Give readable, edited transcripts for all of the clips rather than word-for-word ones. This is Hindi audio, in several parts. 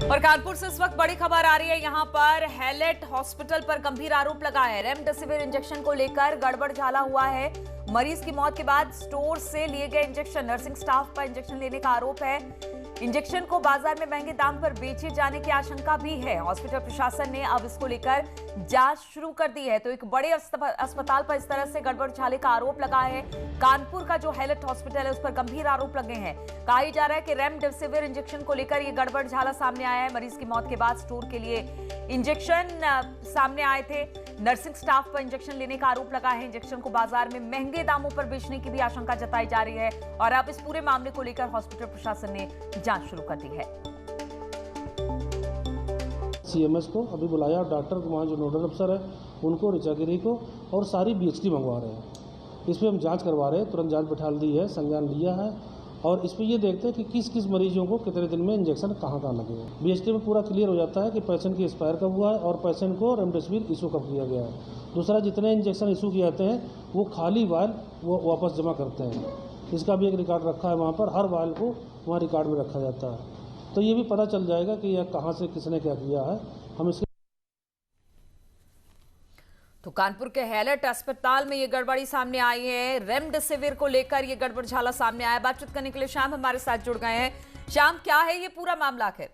और कानपुर से इस वक्त बड़ी खबर आ रही है। यहां पर हैलेट हॉस्पिटल पर गंभीर आरोप लगा है। रेमडेसिविर इंजेक्शन को लेकर गड़बड़ झाला हुआ है। मरीज की मौत के बाद स्टोर से लिए गए इंजेक्शन, नर्सिंग स्टाफ पर इंजेक्शन लेने का आरोप है। इंजेक्शन को बाजार में महंगे दाम पर बेचे जाने की आशंका भी है। हॉस्पिटल प्रशासन ने अब इसको लेकर जांच शुरू कर दी है। तो एक बड़े अस्पताल पर इस तरह से गड़बड़ झाले का आरोप लगा है। कानपुर का जो हैलेट हॉस्पिटल है उस पर गंभीर आरोप लगे हैं। कहा जा रहा है कि रेमडेसिविर इंजेक्शन को लेकर यह गड़बड़ झाला सामने आया है। मरीज की मौत के बाद स्टोर के लिए इंजेक्शन सामने आए थे। नर्सिंग स्टाफ पर इंजेक्शन लेने का आरोप लगा है। इंजेक्शन को बाजार में महंगे दामों पर बेचने की भी आशंका जताई जा रही है। और अब इस पूरे मामले को लेकर हॉस्पिटल प्रशासन ने जांच शुरू कर दी है। सीएमएस को अभी बुलाया और डॉक्टर को, वहाँ जो नोडल अफसर है उनको, ऋचागिरी को, और सारी बीएचडी मंगवा रहे हैं। इस पर हम जांच करवा रहे हैं। तुरंत जांच बैठा दी है, संज्ञान लिया है और इस पर ये देखते हैं कि किस किस मरीजों को कितने दिन में इंजेक्शन कहाँ लगे हैं। बीएचडी में पूरा क्लियर हो जाता है कि पेशेंट की एक्सपायर कब हुआ है और पेशेंट को रेमडेसिविर इशू कब किया गया है। दूसरा, जितने इंजेक्शन इशू किए जाते हैं वो खाली वायल वो वापस जमा करते हैं। इसका भी एक रिकॉर्ड रखा है वहाँ पर, हर वायल को वहाँ रिकॉर्ड में रखा जाता है। तो ये भी पता चल जाएगा कि यह कहाँ से किसने क्या किया है। हम इसके तो कानपुर के हैलेट अस्पताल में ये गड़बड़ी सामने आई है। रेमडेसिविर को लेकर ये गड़बड़ झाला सामने आया। बातचीत करने के लिए श्याम हमारे साथ जुड़ गए हैं। श्याम, क्या है ये पूरा मामला आखिर?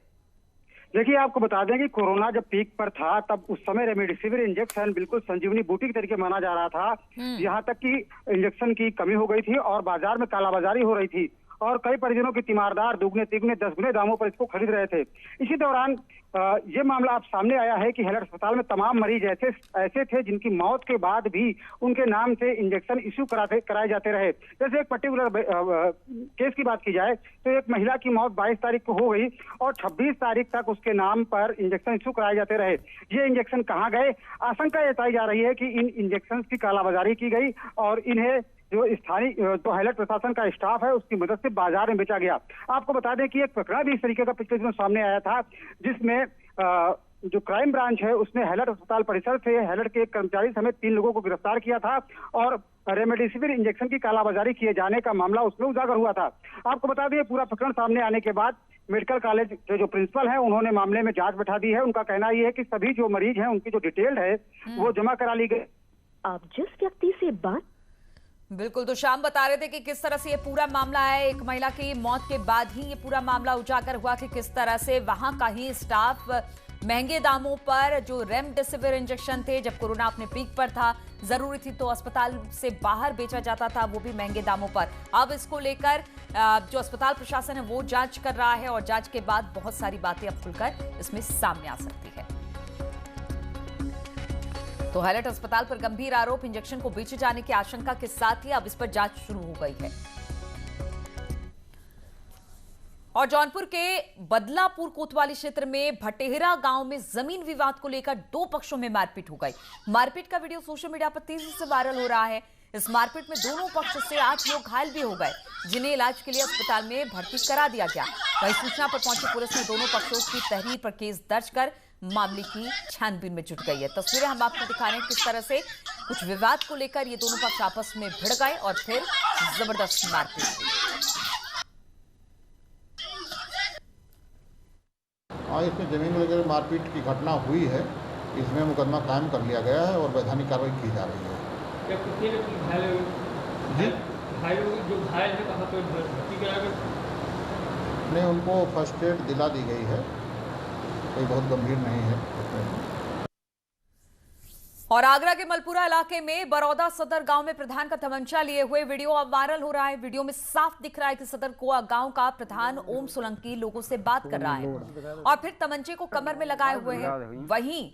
देखिए, आपको बता दें कि कोरोना जब पीक पर था तब उस समय रेमडेसिविर इंजेक्शन बिल्कुल संजीवनी बूटी के तरीके माना जा रहा था। यहाँ तक कि इंजेक्शन की कमी हो गई थी और बाजार में कालाबाजारी हो रही थी और कई परिजनों की तीमारदार दुगने तिगने 10 गुने दामों पर इसको खरीद रहे थे। इसी दौरान ये मामला अब सामने आया है कि हैलेट अस्पताल में तमाम मरीज ऐसे थे जिनकी मौत के बाद भी उनके नाम से इंजेक्शन इश्यू कराए जाते रहे। जैसे एक पर्टिकुलर केस की बात की जाए तो एक महिला की मौत 22 तारीख को हो गई और 26 तारीख तक उसके नाम पर इंजेक्शन इश्यू कराए जाते रहे। ये इंजेक्शन कहाँ गए? आशंका जताई जा रही है कि इन इंजेक्शन की कालाबाजारी की गई और इन्हें जो स्थानीय जो हैलेट प्रशासन का स्टाफ है उसकी मदद से बाजार में बेचा गया। आपको बता दें कि एक प्रकरण भी इस तरीके का पिछले दिनों सामने आया था, जिसमें जो क्राइम ब्रांच है उसने हैलेट अस्पताल परिसर से हैलेट के एक कर्मचारी समेत 3 लोगों को गिरफ्तार किया था और रेमडेसिविर इंजेक्शन की कालाबाजारी किए जाने का मामला उसमें उजागर हुआ था। आपको बता दें, पूरा प्रकरण सामने आने के बाद मेडिकल कॉलेज के जो प्रिंसिपल हैं उन्होंने मामले में जांच बैठा दी है। उनका कहना यह है कि सभी जो मरीज हैं उनकी जो डिटेल है वो जमा करा ली गई। आप जिस व्यक्ति से बात बिल्कुल, तो शाम बता रहे थे कि किस तरह से ये पूरा मामला है। एक महिला की मौत के बाद ही ये पूरा मामला उजागर हुआ कि किस तरह से वहां का ही स्टाफ महंगे दामों पर जो रेमडेसिविर इंजेक्शन थे, जब कोरोना अपने पीक पर था, जरूरी थी तो अस्पताल से बाहर बेचा जाता था, वो भी महंगे दामों पर। अब इसको लेकर जो अस्पताल प्रशासन है वो जांच कर रहा है और जांच के बाद बहुत सारी बातें अब खुलकर इसमें सामने आ सकती है। तो हैलेट अस्पताल पर गंभीर आरोप, इंजेक्शन को बेचे जाने की आशंका के साथ ही अब इस पर जांच शुरू हो गई है। और जौनपुर के बदलापुर कोतवाली क्षेत्र में भटेहरा गांव में जमीन विवाद को लेकर 2 पक्षों में मारपीट हो गई। मारपीट का वीडियो सोशल मीडिया पर तेजी से वायरल हो रहा है। इस मारपीट में दोनों पक्ष से 8 लोग घायल भी हो गए, जिन्हें इलाज के लिए अस्पताल में भर्ती करा दिया गया। वहीं सूचना पर पहुंची पुलिस ने दोनों पक्षों की तहरीर पर केस दर्ज कर मामले की छानबीन में जुट गई है। तस्वीरें हम आपको दिखा रहे हैं किस तरह से कुछ विवाद को लेकर ये दोनों पक्ष आपस में भिड़ गए और फिर जबरदस्त मारपीट हुई। इसमें जमीन वगैरह मारपीट की घटना हुई है। इसमें मुकदमा कायम कर लिया गया है और वैधानिक कार्रवाई की जा रही है। नहीं, उनको फर्स्ट एड दिला दी गई है, कोई बहुत गंभीर नहीं है। और आगरा के मलपुरा इलाके में बरौदा सदर गांव में प्रधान का तमंचा लिए हुए वीडियो अब वायरल हो रहा है। वीडियो में साफ दिख रहा है कि सदर कोआ गांव का प्रधान ओम सोलंकी लोगों से बात कर रहा है और फिर तमंचे को कमर में लगाए हुए है। वहीं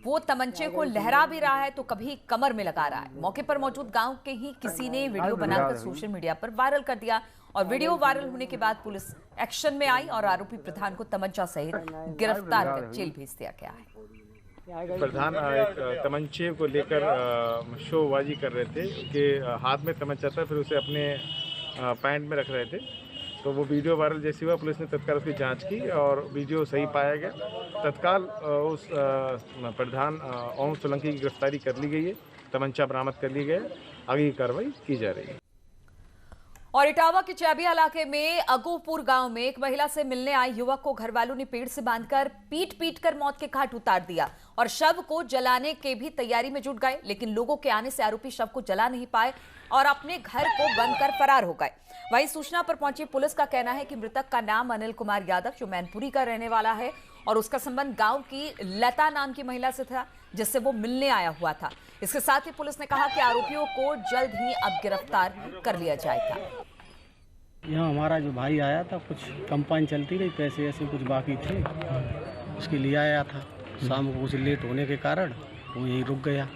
वो तमंचे को लहरा भी रहा है तो कभी कमर में लगा रहा है। मौके पर मौजूद गांव के ही किसी ने वीडियो बनाकर सोशल मीडिया पर वायरल कर दिया और वीडियो वायरल होने के बाद पुलिस एक्शन में आई और आरोपी प्रधान को तमंचा सहित गिरफ्तार कर जेल भेज दिया गया है। प्रधान एक तमंचे को लेकर शोबाजी कर रहे थे, उनके हाथ में तमंचा था, फिर उसे अपने पैंट में रख रहे थे। तो वो वीडियो वायरल जैसे हुआ, पुलिस ने तत्काल उसकी जांच की और वीडियो सही पाया गया। तत्काल उस प्रधान ओम सोलंकी की गिरफ्तारी कर ली गई है, तमंचा बरामद कर ली गई है, आगे की कार्रवाई की जा रही है। और इटावा के चैबिया इलाके में अगोपुर गांव में एक महिला से मिलने आए युवक को घरवालों ने पेड़ से बांधकर पीट कर मौत के घाट उतार दिया और शव को जलाने के भी तैयारी में जुट गए, लेकिन लोगों के आने से आरोपी शव को जला नहीं पाए और अपने घर को बंद कर फरार हो गए। वहीं सूचना पर पहुंची पुलिस का कहना है कि मृतक का नाम अनिल कुमार यादव जो मैनपुरी का रहने वाला है और उसका संबंध गांव की लता नाम की महिला से था जिससे वो मिलने आया हुआ था। इसके साथ ही पुलिस ने कहा कि आरोपियों को जल्द ही अब गिरफ्तार कर लिया जाएगा। यहाँ हमारा जो भाई आया था, कुछ कंपनी चलती रही, पैसे ऐसे कुछ बाकी थे, उसके लिए आया था। शाम को कुछ लेट होने के कारण वो यहीं रुक गया।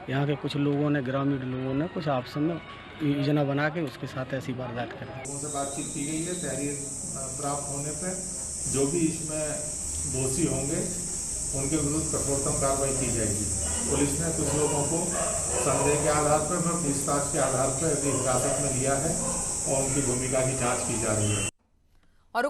यहाँ के कुछ लोगों ने, ग्रामीण लोगों ने कुछ आपस में योजना बना के उसके साथ ऐसी वारदात कर दी। उनसे बातचीत की गई है। तहरीर प्राप्त होने पर जो भी इसमें दोषी होंगे उनके विरुद्ध कठोरतम कार्रवाई की जाएगी। पुलिस ने कुछ लोगों को संदेह के आधार पर, पूछताछ के आधार पर हिरासत में लिया है और उनकी भूमिका की जांच की जा रही है।